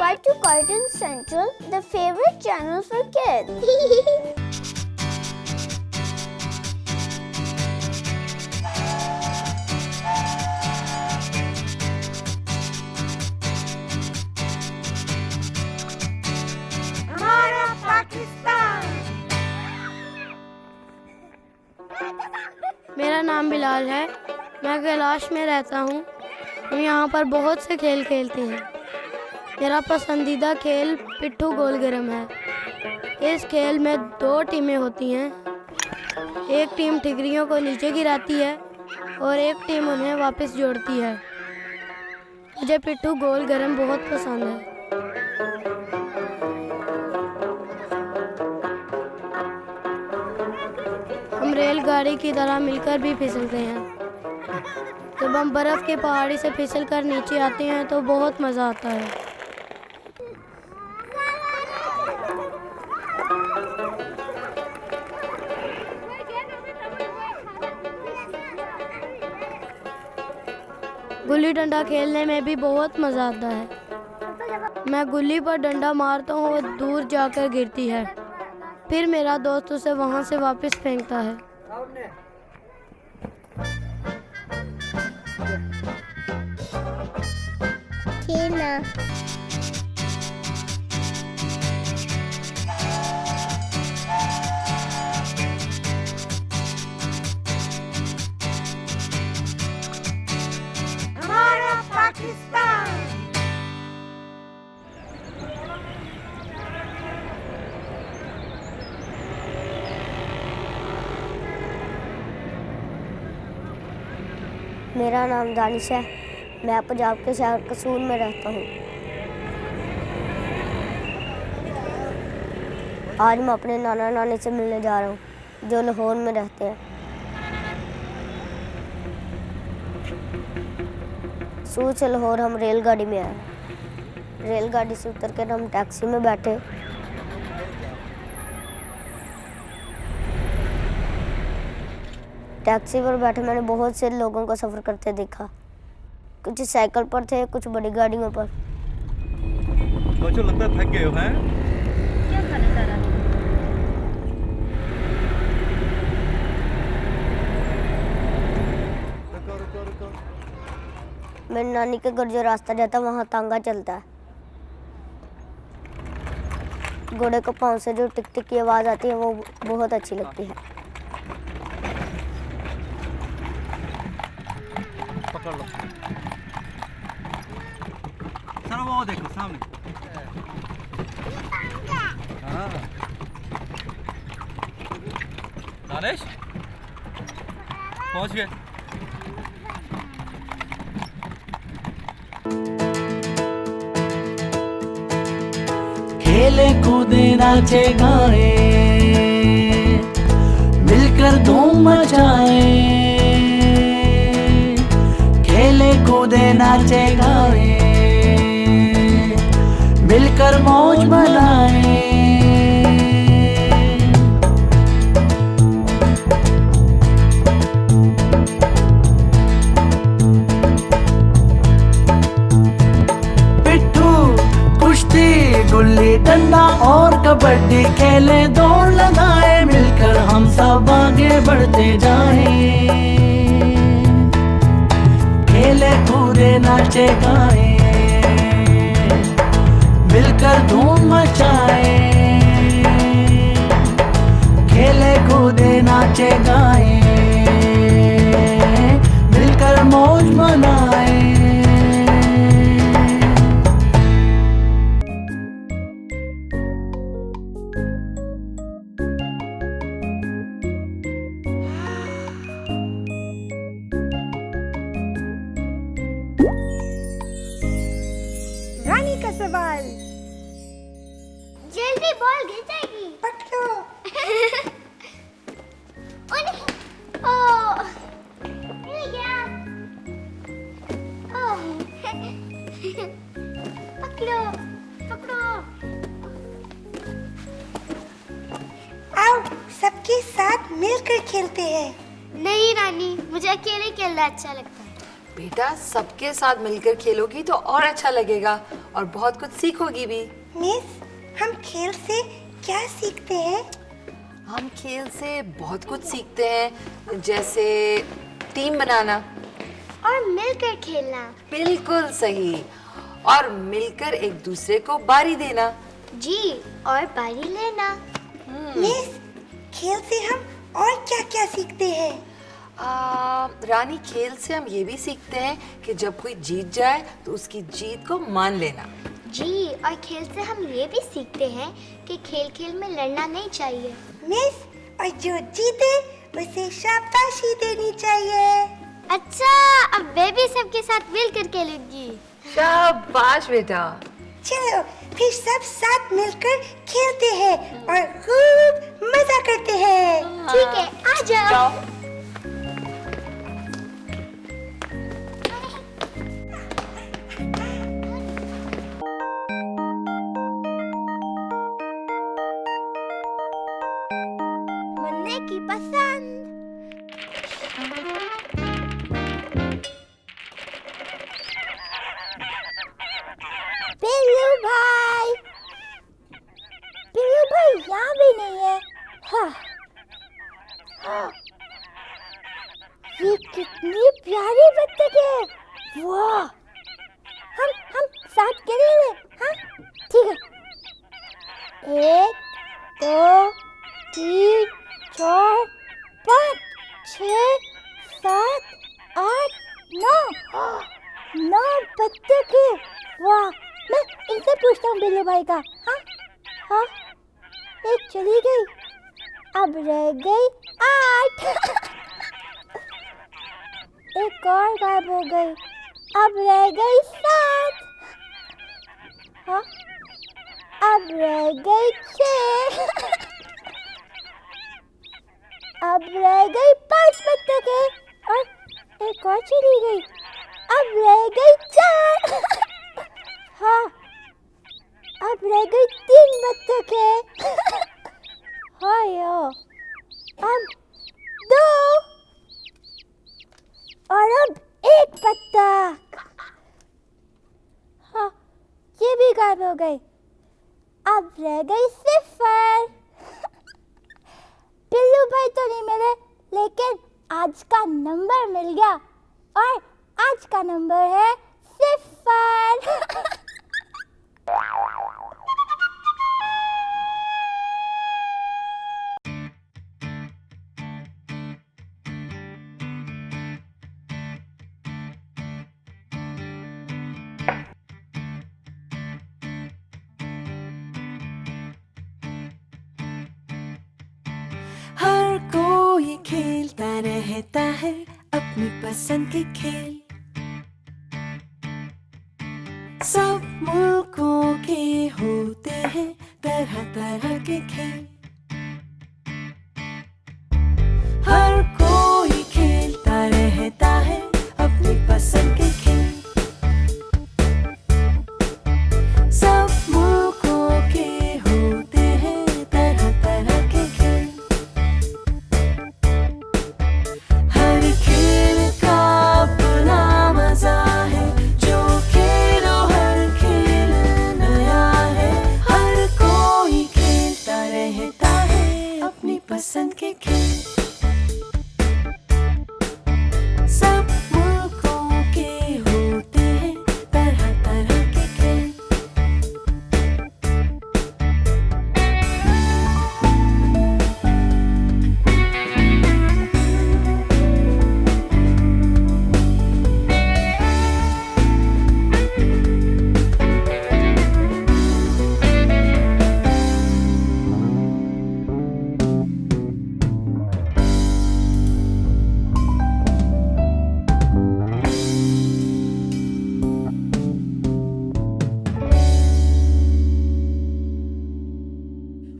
subscribe to Cartoon Central, the favorite channel for kids. हमारा पाकिस्तान। मेरा नाम बिलाल है। मैं कैलाश में रहता हूँ। हम यहाँ पर बहुत से खेल खेलते हैं। मेरा पसंदीदा खेल पिट्ठू गोल गरम है। इस खेल में 2 टीमें होती हैं। एक टीम ठिकरियों को नीचे गिराती है और एक टीम उन्हें वापस जोड़ती है। मुझे पिट्ठू गोल गरम बहुत पसंद है। हम रेलगाड़ी की तरह मिलकर भी फिसलते हैं। जब हम बर्फ़ के पहाड़ी से फिसल कर नीचे आते हैं तो बहुत मज़ा आता है। गुल्ली डंडा खेलने में भी बहुत मज़ा आता है। मैं गुल्ली पर डंडा मारता हूँ और दूर जाकर गिरती है। फिर मेरा दोस्त उसे वहाँ से वापस फेंकता है। खेलना हमारा पाकिस्तान। मेरा नाम दानिश है। मैं पंजाब के शहर कसूर में रहता हूँ। आज मैं अपने नाना नानी से मिलने जा रहा हूँ जो लाहौर में रहते हैं। सूरत से लाहौर हम रेलगाड़ी में आए। रेलगाड़ी से उतर कर हम टैक्सी में बैठे। टैक्सी पर बैठे मैंने बहुत से लोगों को सफ़र करते देखा। कुछ साइकिल पर थे, कुछ बड़ी गाड़ियों पर। बच्चों लगता है थक गए हो हैं? क्या खाना चाह रहा है? रुको। मेरी नानी के घर जो रास्ता जाता है वहाँ तांगा चलता है। घोड़े को पाँव से जो टिक टिक की आवाज़ आती है वो बहुत अच्छी लगती है। पकड़ लो। सर वो देखो सामने। हाँ। दानिश पहुंच गए। खेले कूदे नाचे गाए मिलकर धूम मचाए। खेले कूदे नाचे गाए मिलकर मौज मनाए। पिट्ठू कुश्ती गुल्ली डंडा और कबड्डी खेले दौड़ लगाए मिलकर हम सब आगे बढ़ते जाएं। खेले कूदे नाचे गाए मिलकर धूम मचाए। खेले कूदे नाचे गाए मिलकर मौज मनाए। रानी का सवाल। जल्दी बॉल गिर जाएगी। पकड़ो। ओह मिल गया। ओह पकड़ो। आओ सबके साथ मिलकर खेलते हैं। नहीं रानी, मुझे अकेले खेलना अच्छा लगता है। बेटा सबके साथ मिलकर खेलोगी तो और अच्छा लगेगा और बहुत कुछ सीखोगी भी। मिस, हम खेल से क्या सीखते हैं? हम खेल से बहुत कुछ सीखते हैं, जैसे टीम बनाना और मिलकर खेलना। बिल्कुल सही। और मिलकर एक दूसरे को बारी देना। जी, और बारी लेना। मिस, खेल से हम और क्या-क्या सीखते हैं? रानी, खेल से हम ये भी सीखते हैं कि जब कोई जीत जाए तो उसकी जीत को मान लेना। जी, और खेल से हम ये भी सीखते हैं कि खेल में लड़ना नहीं चाहिए। मिस, और जो जीते उसे शाबाशी देनी चाहिए। अच्छा, अब मैं भी सबके साथ मिलकर खेलूंगी। शाबाश बेटा। चलो फिर सब साथ मिलकर खेलते हैं और खूब मजा करते हैं। ठीक है, आ जाओ। मुन्ने की पसंद। पिल्लू भाई यहाँ भी नहीं है। हाँ। ये कितनी प्यारी बत्तख है। वाह, हम साथ खेलेंगे। हाँ, ठीक है। 1 2 3 4 5 6 7 8 9 बत्तख है। वाह, मैं इनसे पूछता हूँ बिल्लू भाई का। हाँ, एक चली गई, अब रह गई 8। एक और गायब हो गई, अब रह गई 7। हाँ, अब रह गई 6। अब रह गई 5 बत्तखें और एक और चली गई, अब रह गई 4। हाँ, अब रह गई 3 बत्तखें। हाँ यार, अब 2 और अब 1 बत्तख। हाँ, ये भी गायब हो गई, अब रह गई 0। पिल्लू भाई तो नहीं मिले, लेकिन आज का नंबर मिल गया और आज का नंबर है 0। हर कोई खेलता रहता है अपनी पसंद के खेल। सब मुल्कों के होते हैं तरह तरह के खेल। हर कोई खेलता रहता है अपनी पसंद के खेल। सब मुल्कों के होते हैं तरह तरह के खेल। हर खेल का अपना मजा है, जो खेलो हर खेल नया है। हर कोई खेलता रहता है अपनी पसंद के खेल। सब मुल्कों के होते हैं तरह तरह के खेल।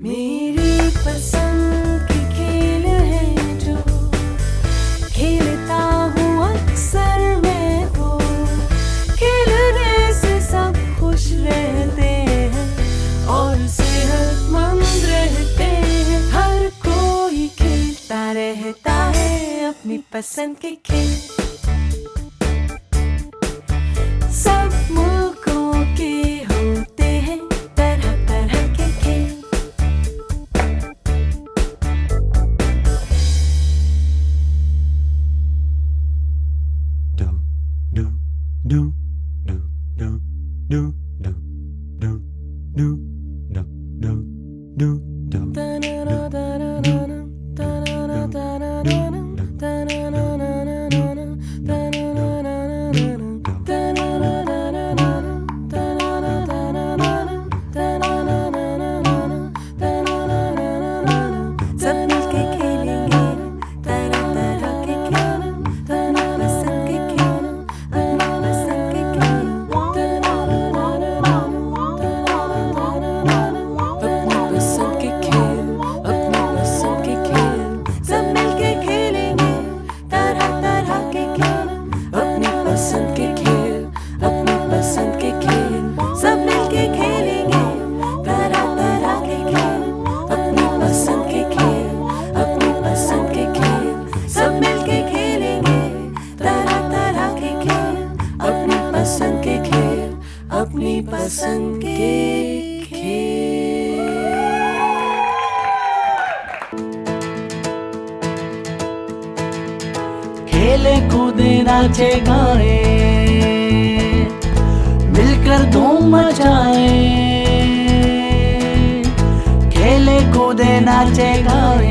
मेरी पसंद के खेल हैं जो खेलता हूँ अक्सर मैं वो। खेलने से सब खुश रहते हैं और सेहतमंद रहते हैं। हर कोई खेलता रहता है अपनी पसंद के खेल। खेले कूदे नाचे गाए, मिलकर धूम मचाए, खेले कूदे नाचे गाए।